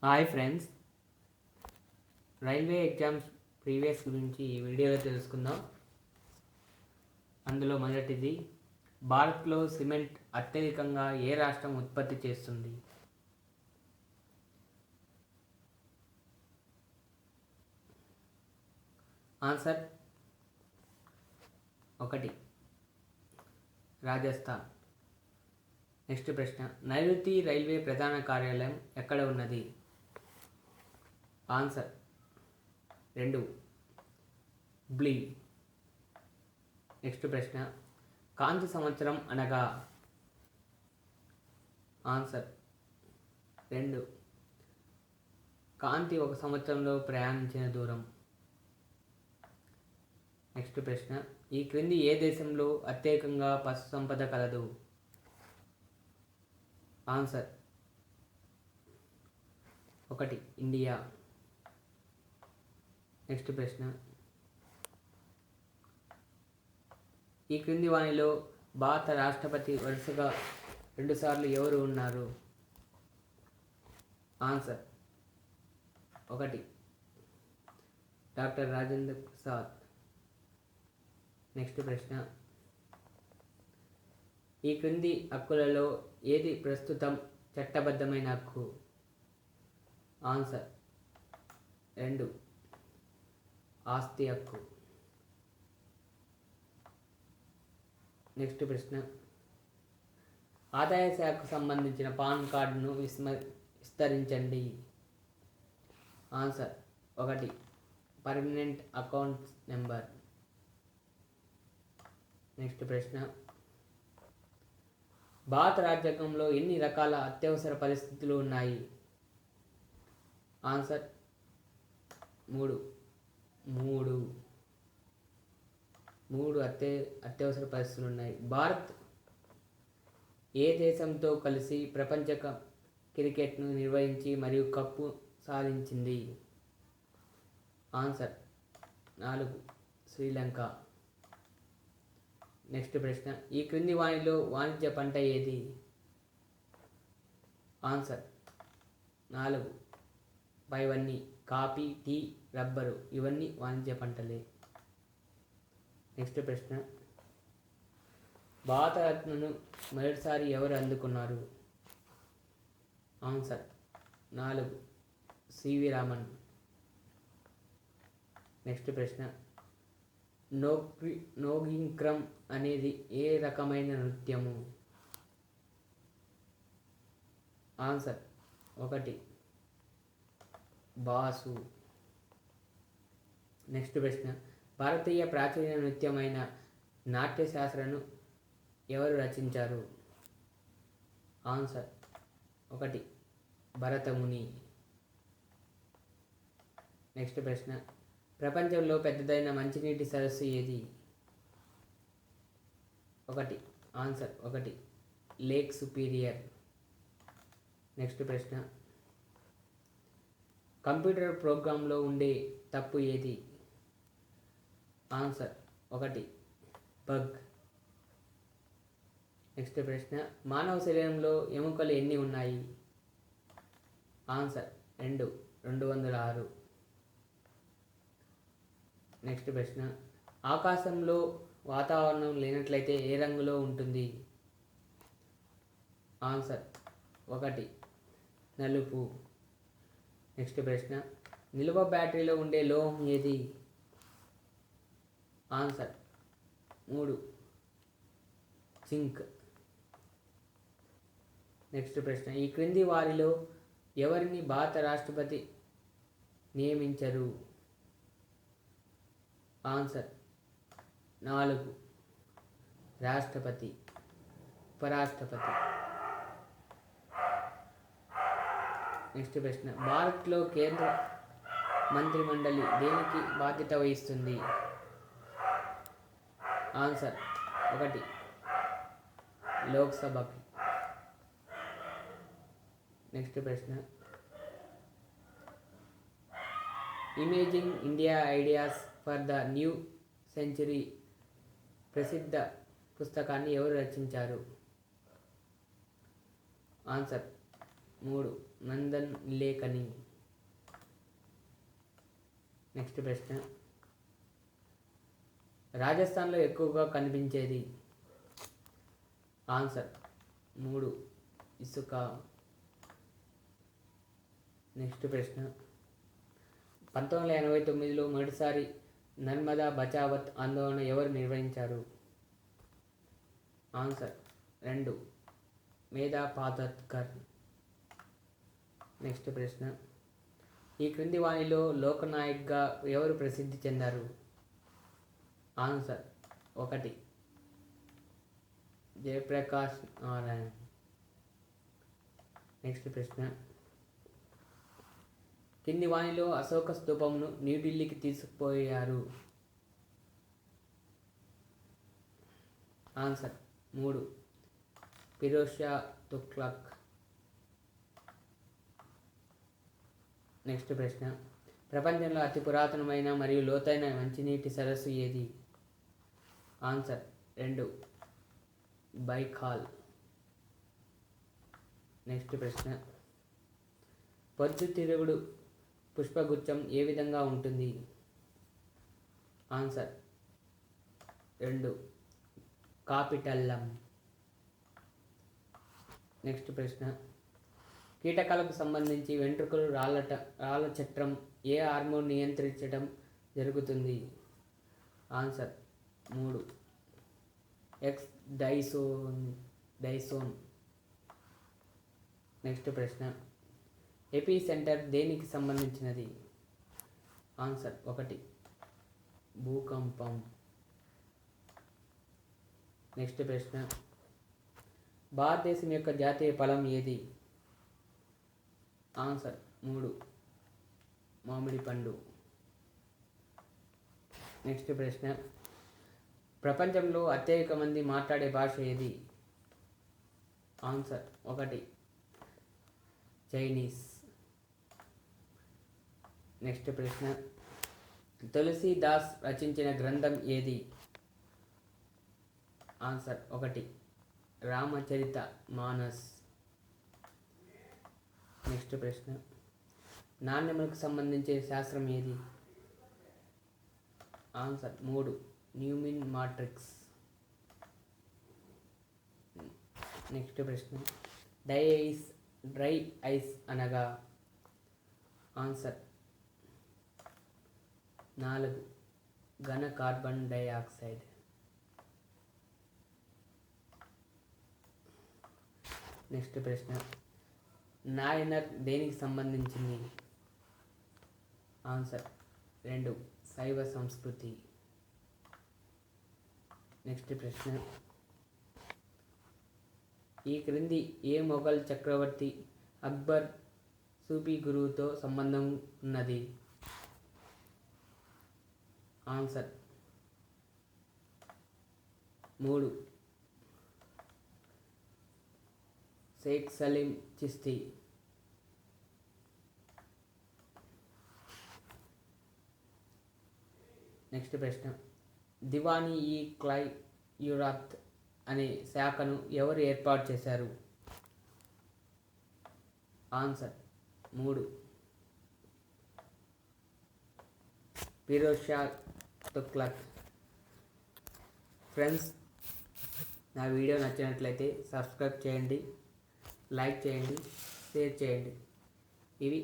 Hi friends, railway exams previous గురించి ఈ వీడియోలో తెలుసుకుందాం. అందులో మొదటిది, భారత్లో సిమెంట్ అత్యధికంగా ఏ రాష్ట్రం ఉత్పత్తి చేస్తుంది? ఆన్సర్ 1 రాజస్థాన్. నెక్స్ట్ ప్రశ్న, నైరుతి రైల్వే ప్రధాన కార్యాలయం ఎక్కడ ఉన్నది? ఆన్సర్ 2 హుబ్లీ. నెక్స్ట్ ప్రశ్న, కాంతి సంవత్సరం అనగా? ఆన్సర్ 2 కాంతి ఒక సంవత్సరంలో ప్రయాణించిన దూరం. నెక్స్ట్ ప్రశ్న, ఈ క్రింది ఏ దేశంలో అత్యధికంగా పశు సంపద కలదు? Answer 1 India. నెక్స్ట్ ప్రశ్న, ఈ క్రింది వానిలో భారత రాష్ట్రపతి వరుసగా 2 సార్లు ఎవరు ఉన్నారు? Answer 1 doctor Rajendra Prasad. Next ప్రశ్న, ఈ క్రింది హక్కులలో ఏది ప్రస్తుతం చట్టబద్ధమైన హక్కు? ఆన్సర్ 2 ఆస్తి హక్కు. నెక్స్ట్ ప్రశ్న, ఆదాయ శాఖకు సంబంధించిన పాన్ కార్డును విస్తరించండి. Answer 1 permanent account number. Next ప్రశ్న, భారత రాజ్యాంగంలో ఎన్ని రకాల అత్యవసర పరిస్థితులు ఉన్నాయి? ఆన్సర్ 3 అత్యవసర పరిస్థితులు ఉన్నాయి. భారత్ ఏ దేశంతో కలిసి ప్రపంచ క్రికెట్ను నిర్వహించి మరియు కప్పు సాధించింది? ఆన్సర్ 4 శ్రీలంక. నెక్స్ట్ ప్రశ్న, ఈ క్రింది వానిలో వాణిజ్య పంట ఏది? ఆన్సర్ 4 పైవన్నీ కాఫీ, టీ, రబ్బరు ఇవన్నీ వాణిజ్య పంటలే. నెక్స్ట్ ప్రశ్న, భారతరత్నను మొదటిసారి ఎవరు అందుకున్నారు? Answer 4 CV Raman. నెక్స్ట్ ప్రశ్న, నోగింక్రమ్ అనేది ఏ రకమైన నృత్యము? Answer 1 boss. నెక్స్ట్ ప్రశ్న, భారతీయ ప్రాచీన నృత్యమైన నాట్యశాస్త్రను ఎవరు రచించారు? ఆన్సర్ 1 భరతముని. నెక్స్ట్ ప్రశ్న, ప్రపంచంలో పెద్దదైన మంచినీటి సరస్సు ఏది? Answer 1 lake superior. నెక్స్ట్ ప్రశ్న, కంప్యూటర్ ప్రోగ్రాంలో ఉండే తప్పు ఏది? Answer 1 bug. నెక్స్ట్ ప్రశ్న, మానవ శరీరంలో ఎముకలు ఎన్ని ఉన్నాయి? ఆన్సర్ 206. నెక్స్ట్ ప్రశ్న, ఆకాశంలో వాతావరణం లేనట్లయితే ఏ రంగులో ఉంటుంది? ఆన్సర్ 1 నలుపు. నెక్స్ట్ ప్రశ్న, నిల్వ బ్యాటరీలో ఉండే లోహం ఏది? Answer 3 zinc. నెక్స్ట్ ప్రశ్న, ఈ క్రింది వారిలో ఎవరిని భారత రాష్ట్రపతి నియమించరు? ఆన్సర్ 4 రాష్ట్రపతి, ఉపరాష్ట్రపతి. నెక్స్ట్ ప్రశ్న, భారత్లో కేంద్ర మంత్రిమండలి దేనికి బాధ్యత వహిస్తుంది? ఆన్సర్ 1 లోక్సభకి. నెక్స్ట్ ప్రశ్న, imaging India ideas for the new century ప్రసిద్ధ పుస్తకాన్ని ఎవరు రచించారు? ఆన్సర్ 3 నందన్ నిలేకని. నెక్స్ట్ ప్రశ్న, రాజస్థాన్లో ఎక్కువగా కనిపించేది. ఆన్సర్ 3 ఇసుక. నెక్స్ట్ ప్రశ్న, 1989లో మొదటిసారి నర్మదా బచావత్ ఆందోళన ఎవరు నిర్వహించారు? ఆన్సర్ 2 మేధా పాటక్కర్. నెక్స్ట్ ప్రశ్న, ఈ క్రింది వాణిలో లోకనాయక్గా ఎవరు ప్రసిద్ధి చెందారు? ఆన్సర్ 1 జయప్రకాష్ నారాయణ్. నెక్స్ట్ ప్రశ్న, కింది వాణిలో అశోక స్తూపంను న్యూఢిల్లీకి తీసుకుపోయారు? ఆన్సర్ 3 ఫిరోజ్ షా తుగ్లక్. నెక్స్ట్ ప్రశ్న, ప్రపంచంలో అతి పురాతనమైన మరియు లోతైన మంచినీటి సరస్సు ఏది? Answer 2 Baikal. నెక్స్ట్ ప్రశ్న, పొద్దుతిరుగుడు పుష్పగుచ్చం ఏ విధంగా ఉంటుంది? ఆన్సర్ 2 కాపిటల్లం. నెక్స్ట్ ప్రశ్న, కీటకాలకు సంబంధించి వెంట్రుకలు రాళ్ళ చట్రం ఏ హార్మోన్ నియంత్రించడం జరుగుతుంది? Answer 3 X డైసోన్. నెక్స్ట్ ప్రశ్న, ఎపీ సెంటర్ దేనికి సంబంధించినది? ఆన్సర్ 1 భూకంపం. నెక్స్ట్ ప్రశ్న, భారతదేశం యొక్క జాతీయ ఫలం ఏది? ఆన్సర్ 3 మామిడి పండు. నెక్స్ట్ ప్రశ్న, ప్రపంచంలో అత్యధిక మంది మాట్లాడే భాష ఏది? Answer 1 Chinese. నెక్స్ట్ ప్రశ్న, తులసీదాస్ రచించిన గ్రంథం ఏది? ఆన్సర్ 1 రామచరిత మానస్. నెక్స్ట్ ప్రశ్న, నాణ్యములకు సంబంధించిన శాస్త్రం ఏది? Answer 3 numismatics. నెక్స్ట్ ప్రశ్న, డ్రై ఐస్ అనగా? ఆన్సర్ 4 ఘన కార్బన్ డైఆక్సైడ్. నెక్స్ట్ ప్రశ్న, నాయనర్ దేనికి సంబంధించింది? ఆన్సర్ 2 శైవ సంస్కృతి. నెక్స్ట్ ప్రశ్న, ఈ క్రింది ఏ మొఘల్ చక్రవర్తి అక్బర్ సూఫీ గురువుతో సంబంధం ఉన్నది? ఆన్సర్ 3 షేక్ సలీం చిస్తి. నెక్స్ట్ ప్రశ్న, దివానీ ఈ క్లైయురాత్ అనే శాఖను ఎవరు ఏర్పాటు చేశారు? ఆన్సర్ 3 ఫిరోజ్ షా తుగ్లక్. ఫ్రెండ్స్, నా వీడియో నచ్చినట్లయితే సబ్స్క్రైబ్ చేయండి, లైక్ చేయండి, షేర్ చేయండి. ఇవి